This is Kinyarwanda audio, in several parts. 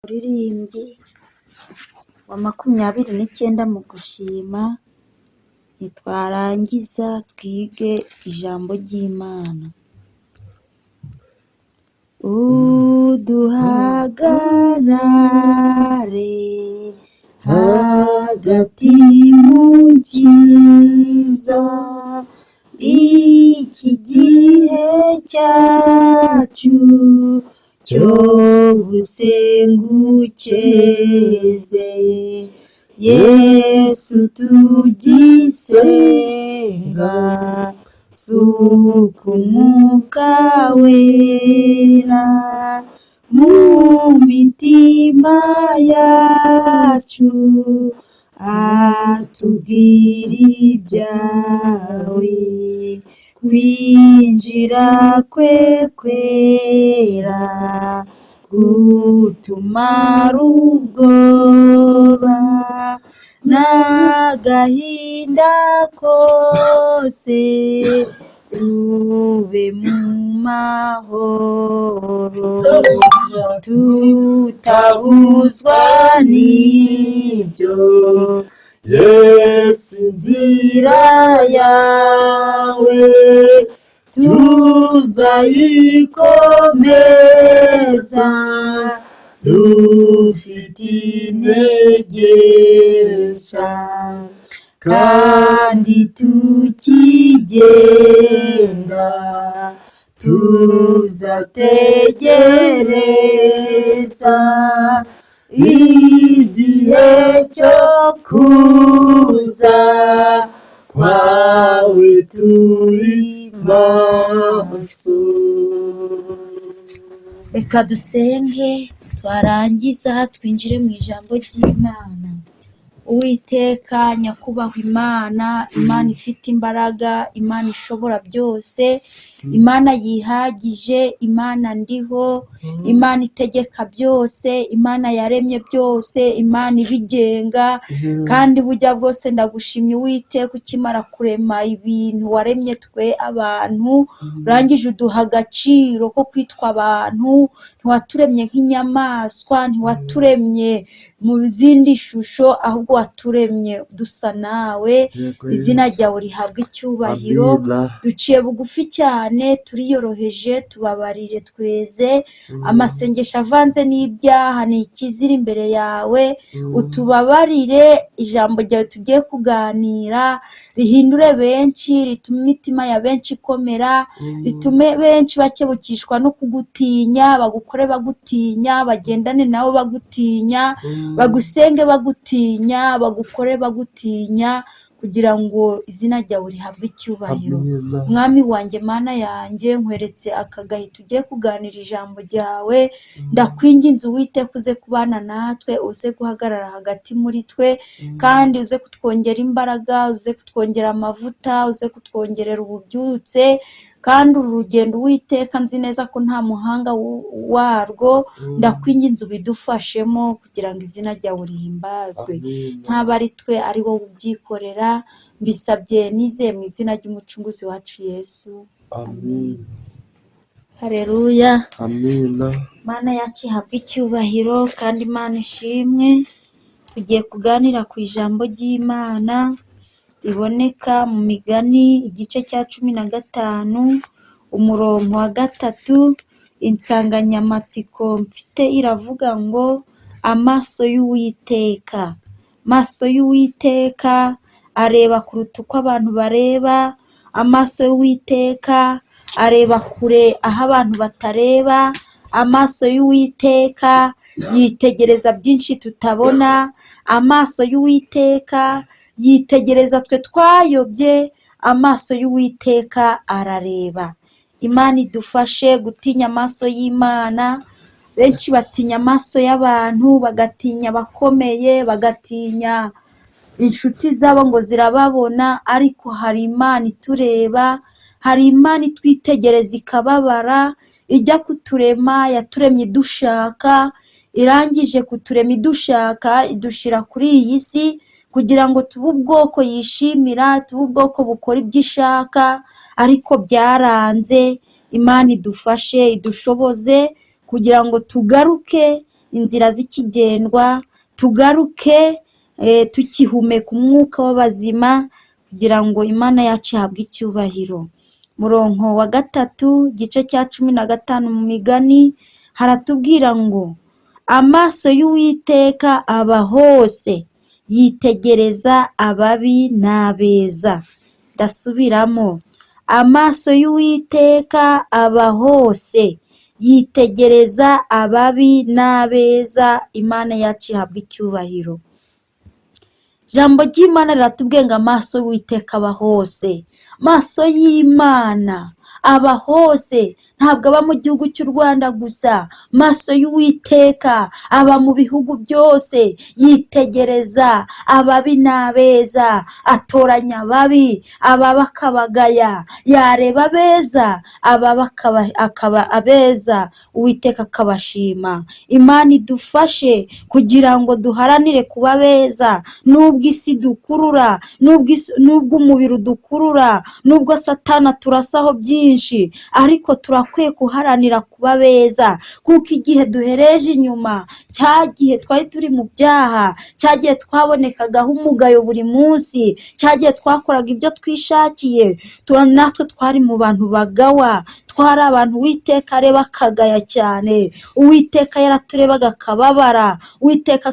Umuririmbyi wa 29 mu gushima, ntitwarangiza twige ijambo ry'Imana. Uduhagarare hagati mu cyiza, iki gihe cyacu cyo gusengukeze. Yesu tugisenga, suka umwuka wera mu mitima yacu, atubwira ibyawe. Kwinjira kwe kwera kutumara ubwoba n'agahinda kose, tube mu mahoro, tutabuzwa n'ibyo. Yesu inzira yawe tuzayikomeza, dufite intege nshya, kandi tukigenda tuzategereza igihe cyo kuza kwawe turi maso. Reka dusenge, twarangiza twinjire mu ijambo ry'Imana. Uwiteka nyakubahwa Imana, Imana ifite imbaraga, Imana ishobora byose, Imana yihagije, Imana ndiho, Imana itegeka byose, Imana yaremye byose, Imana ibigenga. Kandi burya bwose ndagushimye Uwiteka, ukimara kurema ibintu waremye twe abantu, urangije uduha agaciro ko kwitwa abantu. Ntiwaturemye nk'inyamaswa, ntiwaturemye mu zindi shusho, ahubwo waturemye dusa nawe. Izina ryawe rihabwa icyubahiro. Duciye bugufi cyane, turiyoroheje, tubabarire tweze. Amasengesho avanze n'ibyaha ni ikizira imbere yawe, utubabarire. Ijambo ryawe tugiye kuganira rihindure benshi, ritume imitima ya benshi ikomera, ritume benshi bakebukishwa no kugutinya, bagukore bagutinya, bagendane nawe bagutinya, bagusenge bagutinya, bagukore bagutinya, kugira ngo izina ryawe rihabwe icyubahiro. Mwami wanjye, Mana yanjye, nkweretse aka gahe tugiye kuganira ijambo ryawe. Ndakwinginze Uwiteka uze kubana natwe, uze guhagarara hagati muri twe, kandi uze kutwongera imbaraga, uze kutwongera amavuta, uze kutwongerera ububyutse. Kandi uru rugendo Uwiteka nzi neza ko nta muhanga warwo, ndakwinginze ubidufashemo kugira ngo izina ryawe rihimbazwe. Ntaba ari twe, ari wowe ubyikorera. Mbisabye nizeye mu izina ry'umucunguzi wacu Yesu, amen. Haleluya, amen. Mana yacu ihabwe icyubahiro kandi Imana ishimwe. Tugiye kuganira ku ijambo ry'Imana riboneka mu Migani igice cya 15 umurongo wa 3. Insanganyamatsiko mfite iravuga ngo amaso y'Uwiteka. Amaso y'Uwiteka areba kuruta uko abantu bareba. Amaso y'Uwiteka areba kure aho abantu batareba. Amaso y'Uwiteka yitegereza byinshi tutabona. Amaso y'Uwiteka yitegereza twe twayobye. Amaso y'Uwiteka arareba. Imana idufashe gutinya amaso y'Imana. Benshi batinya amaso y'abantu, bagatinya abakomeye, bagatinya inshuti zabo ngo zirababona, ariko hari Imana itureba, hari Imana itwitegereza ikababara. Ijya kuturema yaturemye idushaka, irangije kuturema idushaka idushyira kuri iyi si kugira ngo tube ubwoko yishimira, tube ubwoko bukora ibyo ishaka, ariko byaranze. Imana idufashe, idushoboze kugira ngo tugaruke inzira zikigendwa, tugaruke tukihumeka umwuka w'abazima kugira ngo Imana yacu ihabwe icyubahiro. Murongo wa 3 igice cya 15 mu Migani haratubwira ngo amaso y'Uwiteka aba hose, yitegereza ababi n'abeza. Ndasubiramo, amaso y'Uwiteka aba hose, yitegereza ababi n'abeza. Imana yacu ihabwe icyubahiro. Ijambo ry'Imana riratubwiye ngo amaso y'Uwiteka aba hose. Amaso y'Imana aba hose, ntabwo aba mu gihugu cy'u Rwanda gusa. Amaso y'Uwiteka aba mu bihugu byose, yitegereza ababi n'abeza, atoranya ababi, ababa akabagaya, yareba abeza, ababa akaba abeza, Uwiteka akabashima. Imana idufashe kugira ngo duharanire kuba beza, nubwo isi dukurura, nubwo umubiri udukurura, nubwo Satana turasaho byinshi, ariko turakwiye kuharanira kuba beza, kuko igihe duhereje inyuma, cya gihe twari turi mu byaha, cya gihe twabonekagaho umugayo buri munsi, cya gihe twakoraga ibyo twishakiye, natwe twari mu bantu bagawa, twari abantu Uwiteka areba akagaya cyane. Uwiteka yaraturebaga akababara, Uwiteka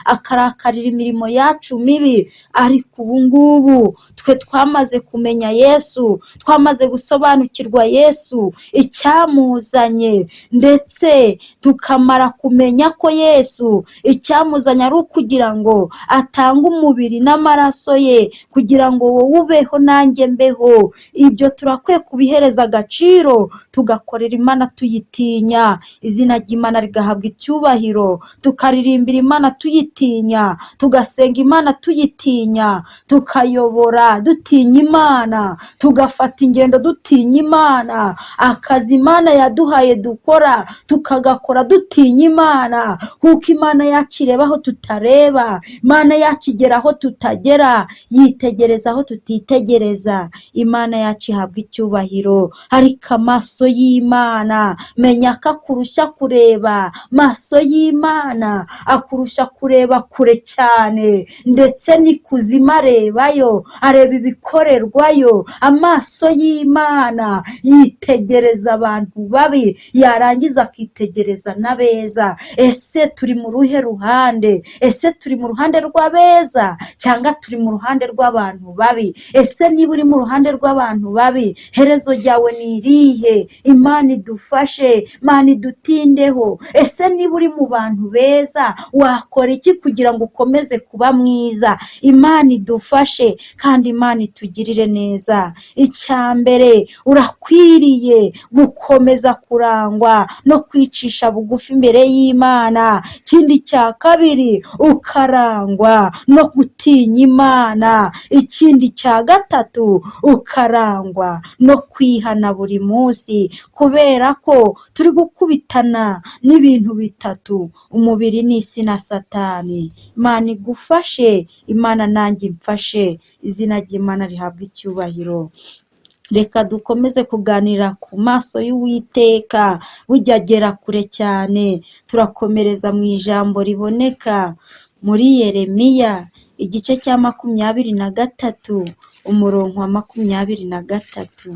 akarakarira imirimo yacu mibi. Ariko ubu ngubu twe twamaze kumenya Yesu, twamaze gusobanukirwa Yesu icyamuzanye, ndetse tukamara kumenya ko Yesu icyamuzanye ari ukugira ngo atange umubiri n'amaraso ye kugira ngo wowe ubeho nanjye mbeho. Ibyo turakwiye kubihereza agaciro, tugakorera Imana tuyitinya, izina ry'Imana rigahabwa icyubahiro, tukaririmbira Imana tuyitinya, tugasenga Imana tuyitinya, tukayobora dutinya Imana, tugafata ingendo dutinya Imana, akazi Imana yaduhaye dukora tukagakora dutinya Imana, kuko Imana yacu ireba aho tutareba, Imana yacu igera aho tutagera, yitegereza aho tutitegereza. Imana yacu ihabwa icyubahiro. Ariko amaso y'Imana, menya ko akurusha kureba, amaso y'Imana akurusha kureba kure cyane, ndetse n'ikuzimu arebayo, areba ibikorerwayo. Amaso y'Imana yitegereza abantu babi, yarangiza akitegereza n'abeza. Ese turi mu ruhe ruhande? Ese turi mu ruhande rw'abeza cyangwa turi mu ruhande rw'abantu babi? Ese niba uri mu ruhande rw'abantu babi, herezo ryawe ni irihe? Imana idufashe, Imana idutindeho. Ese niba uri mu bantu beza, wakora iki kugira ngo ukomeze kuba mwiza? Imana idufashe kandi Imana itugirire neza. Icya mbere, urakwiriye gukomeza kurangwa no kwicisha bugufi imbere y'Imana. Ikindi cya kabiri, ukarangwa no gutinya Imana. Ikindi cya gatatu, ukarangwa no kwihana buri munsi, kubera ko turi gukubitana n'ibintu bitatu: umubiri, n'isi na Satani. Imana igufashe, Imana nanjye imfashe, izina ry'Imana rihabwa icyubahiro. Reka dukomeze kuganira ku maso y'Uwiteka, burya agera kure cyane. Turakomereza mu ijambo riboneka muri Yeremiya igice cya 23 umurongo wa 23.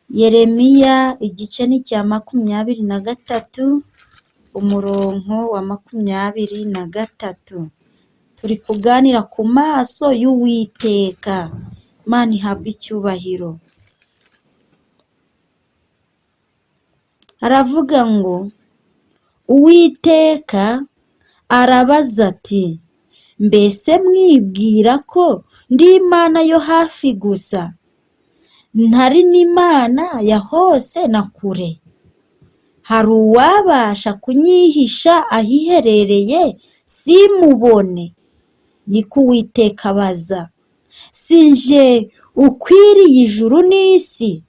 Yeremiya igice ni cya 23 umurongo wa 23. Turi kuganira ku maso y'Uwiteka. Imana ihabwa icyubahiro. Aravuga ngo Uwiteka arabaza ati, mbese mwibwira ko ndi Imana yo hafi gusa, ntari n'Imana ya hose na kure? Hari uwabasha kunyihisha ahiherereye simubone? Niko Uwiteka abaza. Sinje ukwiriye ijuru n'isi?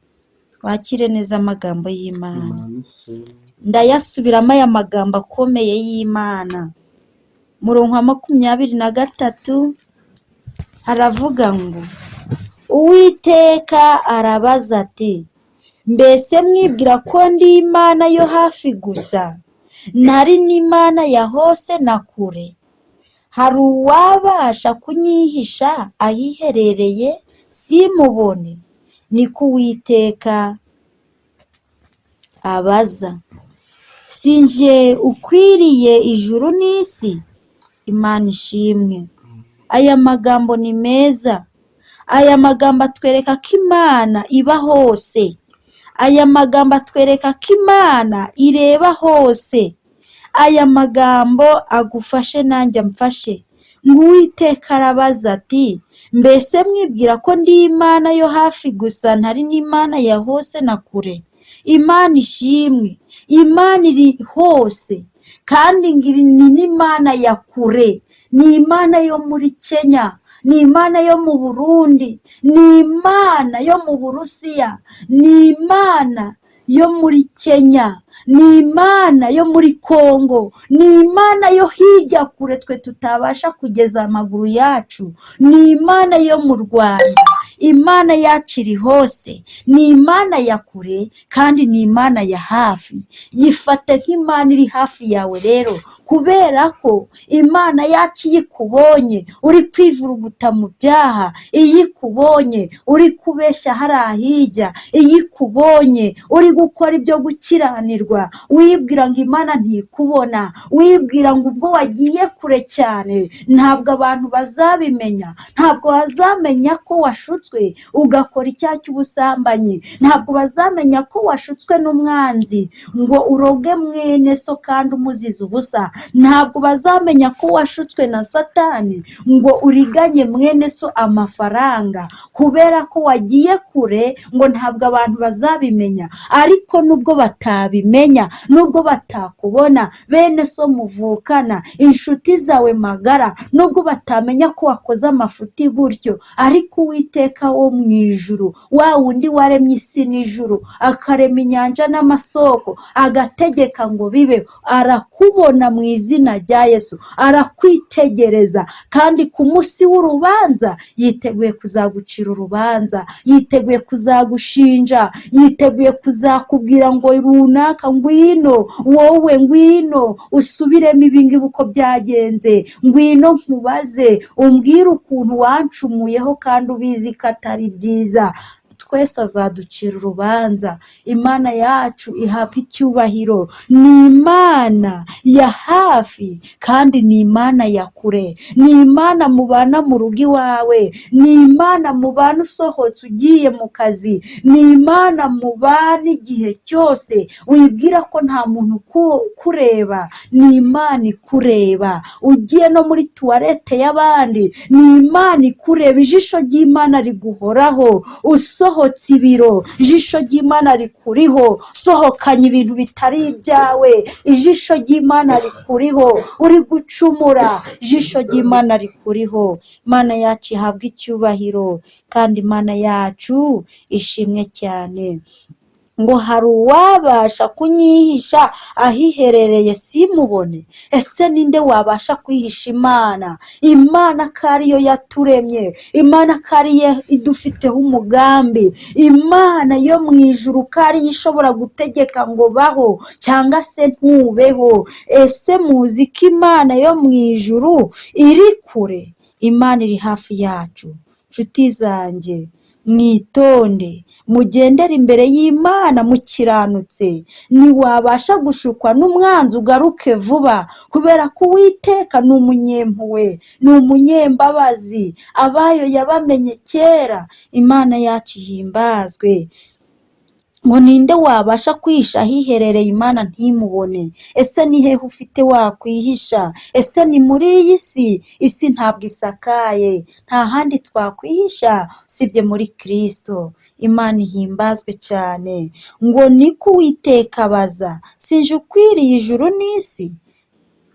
Twakire neza amagambo y'Imana. Ndayasubiramo aya magambo akomeye y'Imana. Murongo wa 23 haravuga ngo Uwiteka arabaza ati, mbese mwibwira ko ndi Imana yo hafi gusa, ntari n'Imana ya hose na kure? Hari uwabasha kunyihisha ahiherereye simubone? Niko Uwiteka abaza. Si nje ukwiriye ijuru n'isi? Imana ishimwe. Aya magambo ni meza. Aya magambo atwereka ko Imana iba hose. Aya magambo atwereka ko Imana ireba hose. Aya magambo agufashe nanjye amfashe. Uwiteka arabaza ati, mbese mwibwira ko ndi Imana yo hafi gusa, ntari n'Imana ya hose na kure? Imana ishimwe. Imana iri hose, kandi ni n'Imana ya kure. Ni Imana yo muri Kenya, ni Imana yo mu Burundi, ni Imana yo mu Burusiya, ni Imana yo muri Kenya, ni Imana yo muri Kongo, ni Imana yo hirya kure twe tutabasha kugeza amaguru yacu, ni Imana yo mu Rwanda. Imana yacu iri hose, ni Imana ya kure kandi ni Imana ya hafi. Yifate nk'Imana iri hafi yawe rero, kubera ko Imana yacu iyo ikubonye uri kwivuruguta mu byaha, iyo ikubonye uri kubeshya hariya hirya, iyo ikubonye uri gukora ibyo gukiranirwa, wibwira ngo Imana ntikubona, wibwira ngo ubwo wagiye kure cyane ntabwo abantu bazabimenya, ntabwo bazamenya ko washutswe ugakora icyaha cy'ubusambanyi, ntabwo bazamenya ko washutswe n'umwanzi ngo uroge mwene so kandi umuziza ubusa, ntabwo bazamenya ko washutswe na Satani ngo uriganye mwene so amafaranga, kubera ko wagiye kure ngo ntabwo abantu bazabimenya. Ariko nubwo batabimenya, nubwo batakubona, bene so muvukana, inshuti zawe magara, nubwo batamenya ko wakoze amafuti gutyo, ariko Uwiteka wo mu ijuru, wa wundi waremye isi n'ijuru, akarema inyanja n'amasoko, agategeka ngo bibe, arakubona mu izina rya Yesu, arakwitegereza, kandi ku munsi w'urubanza yiteguye kuzagucira urubanza, yiteguye kuzagushinja, yiteguye kuzakubwira ngo runaka ngwino, wowe ngwino usubiremo ibingibi uko byagenze, ngwino nkubaze, umbwire ukuntu wancumuyeho kandi ubizi ko atari byiza. Twese azaducira urubanza. Imana yacu ihabwa icyubahiro. Ni Imana ya hafi kandi ni Imana ya kure. Ni Imana mubana mu rugo iwawe, ni Imana mubana usohotse ugiye mu kazi, ni Imana mubana igihe cyose wibwira ko nta muntu kureba, ni Imana ikureba. Ugiye no muri tuwarete y'abandi, ni Imana ikureba. Ijisho ry'Imana riguhoraho. Usohotse ibiro, ijisho ry'Imana rikuriho. Sohokanye ibintu bitari ibyawe, ijisho ry'Imana rikuriho. Uri gucumura, ijisho ry'Imana rikuriho. Imana yacu ihabwa icyubahiro kandi Imana yacu ishimwe cyane. Ngo hari uwabasha kunyihisha ahiherereye simubone? Ese ninde wabasha kwihisha Imana? Imana ko ariyo yaturemye, Imana ko ariyo idufiteho umugambi, Imana yo mu ijuru ko ariyo ishobora gutegeka ngo baho cyangwa se ntubeho. Ese muzi ko Imana yo mu ijuru iri kure? Imana iri hafi yacu. Nshuti zanjye, mwitonde, mugendere imbere y'Imana mukiranutse. Ntiwabasha gushukwa n'umwanzi ugaruke vuba, kubera ko Uwiteka ni umunyempuhwe, ni umunyembabazi, abayo yabamenye kera. Imana yacu ihimbazwe. Ngo ninde wabasha kwihisha ahiherereye Imana ntimubone? Ese ni hehe ufite wakwihisha? Ese ni muri iyi si? Isi ntabwo isakaye, nta handi twakwihisha usibye muri Kristo. Imana ihimbazwe cyane. Ngo niko Uwiteka abaza, sinje ukwiriye ijuru n'isi?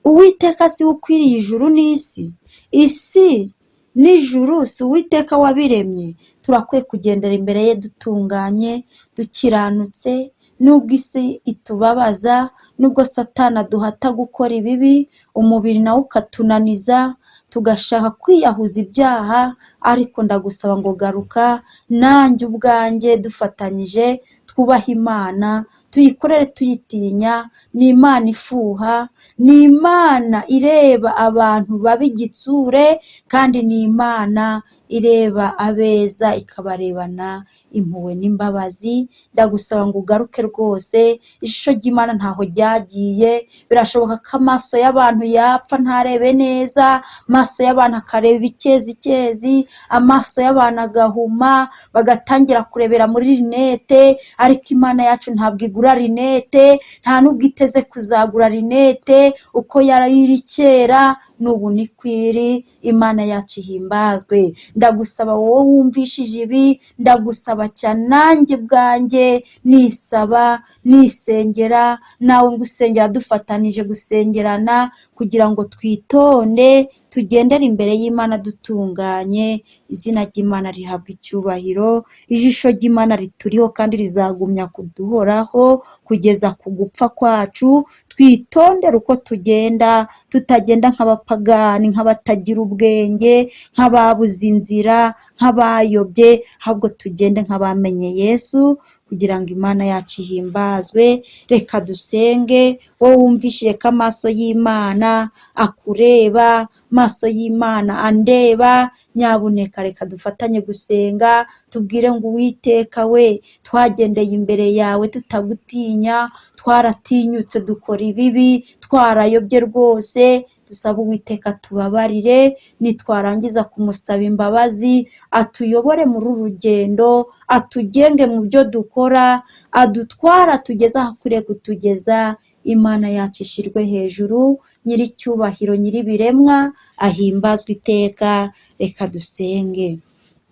Uwiteka si ukwiriye ijuru n'isi? Isi n'ijuru si Uwiteka wabiremye? Turakwiye kugendera imbere ye dutunganye, dukiranutse. Nubwo isi itubabaza, nubwo Satani aduhata gukora ibibi, umubiri nawe ukatunaniza, tugashaka kwiyahuza ibyaha, ariko ndagusaba ngo garuka nanjye ubwanjye dufatanyije twubahe Imana, tuyikorere tuyitinya. Ni Imana ifuha, ni Imana ireba abantu b'igitsure, kandi ni Imana ireba abeza ikabarebana impuhwe n'imbabazi. Ndagusaba ngo ugaruke rwose, ijisho ry'Imana ntaho ryagiye. Birashoboka ko amaso y'abantu yapfa ntarebe neza, amaso y'abantu akareba icyezi, amaso y'abantu agahuma, bagatangira kurebera muri rinete, ariko Imana yacu ntabwo igura rinete, nta nubwo iteze kuzagura rinete. Uko yari iri kera n'ubu niko iri. Imana yacu ihimbazwe. Ndagusaba wowe wumvishije ibi, ndagusaba cyane nanjye bwanjye nisaba nisengera, nawe ngusengera, dufatanije gusengerana kugira ngo twitonde tugendere imbere y'Imana dutunganye. Izina ry'Imana rihabwa icyubahiro, ijisho ry'Imana rituriho kandi rizagumya kuduhoraho kugeza ku gupfa kwacu. Twitondere uko tugenda, tutagenda nk'abapagani, nk'abatagira ubwenge, nk'ababuze inzira, nk'abayobye, ahubwo tugende nk'abamenye Yesu, kugira ngo Imana yacu ihimbazwe. Reka dusenge. Wowe wumvishije ko amaso y'Imana akureba, amaso y'Imana andeba, nyabuneka reka dufatanye gusenga, tubwire ngo Uwiteka we, twagendeye imbere yawe tutagutinya, twaratinyutse dukora ibibi, twarayobye rwose. Dusaba Uwiteka tubabarire, nitwarangiza kumusaba imbabazi, atuyobore muri uru rugendo, atugenge mu byo dukora, adutwara tugeze aho akwiriye kutugeza. Imana yacu ishirwe hejuru, nyiricyubahiro, nyiribiremwa ahimbazwe iteka. Reka dusenge.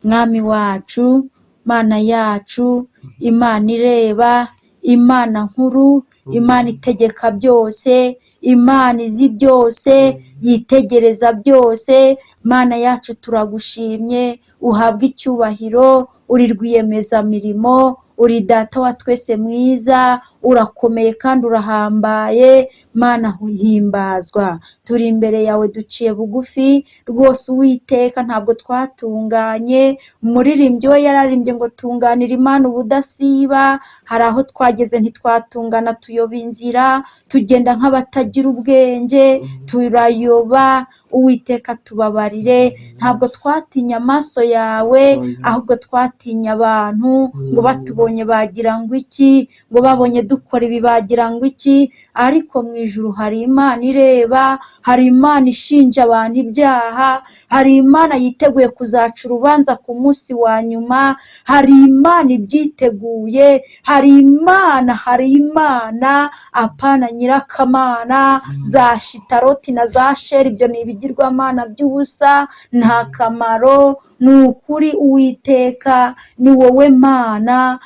Mwami wacu, Mana yacu, Imana ireba, Imana nkuru, Imana itegeka byose, Imana izi byose, yitegereza byose. Mana yacu turagushimye, uhabwe icyubahiro. Uri rwiyemezamirimo, uri data wa twese mwiza, urakomeye kandi urahambaye. Mana himbazwa. Turi imbere yawe duciye bugufi rwose Uwiteka, ntabwo twatunganye. Umuririmbyi we yararimbye ngo tunganira Imana ubudasiba. Hari aho twageze ntitwatungana, tuyoba inzira, tugenda nk'abatagira ubwenge, turayoba. Uwiteka tubabarire, ntabwo twatinya amaso yawe, ahubwo twatinya abantu, ngo batubonye bagira ngo iki, ngo babonye dukora ibi bagira ngo iki. Ariko mu ijuru hari Imana ireba, hari Imana ishinja abantu ibyaha, hari Imana yiteguye kuzaca urubanza ku munsi wa nyuma, hari Imana ibyiteguye, hari Imana apana nyirakamana, za Shitaroti na za Sheri, ibyo ni ibigirwamana by'ubusa, nta kamaro. Ni ukuri Uwiteka, ni wowe Mana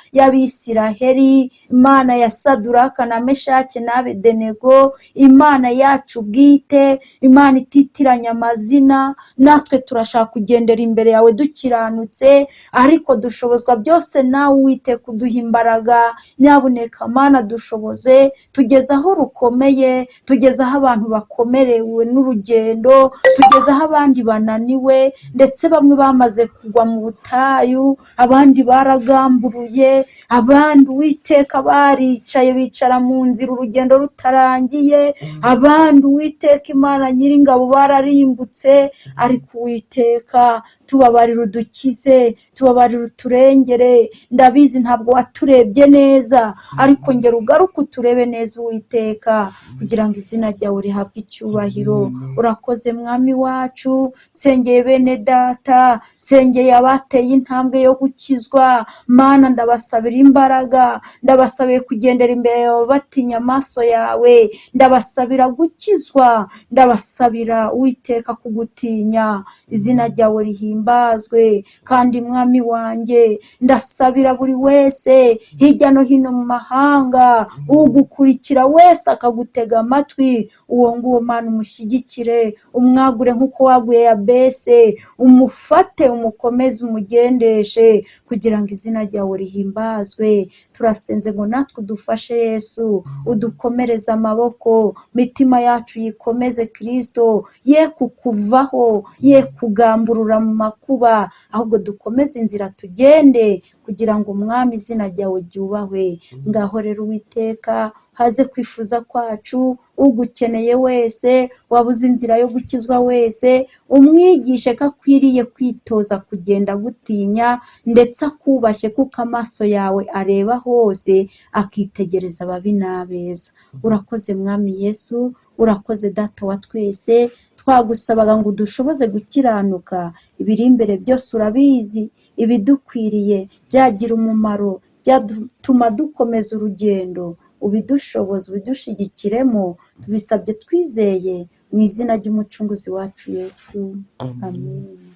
y'Abisiraheli, Imana ya Saduraka na Meshaki na Abedenego, Imana yacu bwite, Imana ititiranya amazina. Natwe turashaka kugendera imbere yawe dukiranutse, ariko dushobozwa byose nawe Uwiteka, uduha imbaraga. Nyabuneka Mana dushoboze, tugeze aho rukomeye, tugeze aho abantu bakomerewe n'urugendo, tugeze aho abandi bananiwe, ndetse bamwe bamaze kugwa mu butayu, abandi baragamburuye, abandi Uwiteka baricaye bicara mu nzira urugendo rutarangiye, abandi Uwiteka Imana nyiringabo bararimbutse. Ariko Uwiteka tubabarira, udukize, tubabarira, uturengere. Ndabizi ntabwo waturebye neza, ariko ngera ugaruke uturebe neza Uwiteka, kugira ngo izina ryawe rihabwe icyubahiro. Urakoze Mwami wacu. Nsengeye bene data, nsengeye abateye intambwe yo gukizwa. Mana ndabasabira imbaraga, ndabasabiye kugendera imbere yawe batinya amaso yawe, ndabasabira gukizwa, ndabasabira Uwiteka kugutinya. Izina ryawe rihimbazwe. Kandi Mwami wanjye, ndasabira buri wese hirya no hino mu mahanga, ugukurikira wese akagutega amatwi, uwo nguwo Mana umushyigikire, umwagure nk'uko waguye Yabese, umufate, umukomeze, umugendeshe, kugira ngo izina ryawe rihimbazwe. Turasenze ngo natwe udufashe Yesu, udukomereze amaboko, mitima yacu yikomeze Kristo, ye kukuvaho, ye kugamburura mu makuba, ahubwo dukomeze inzira tugende kugira ngo Mwami izina ryawe ryubahwe. Ngaho rero Uwiteka, haze kwifuza kwacu, ugukeneye wese, wabuze inzira yo gukizwa wese, umwigishe ko akwiriye kwitoza kugenda gutinya ndetse akubashye, kuko amaso yawe areba hose akitegereza ababi n'abeza. Urakoze Mwami Yesu, urakoze Data wa twese. Twagusabaga ngo udushoboze gukiranuka, ibiri imbere byose urabizi, ibidukwiriye byagira umumaro, byatuma dukomeza urugendo, ubidushoboze, ubidushigikiremo, tubisabye twizeye mu izina ry'umucunguzi wacu Yesu, amen.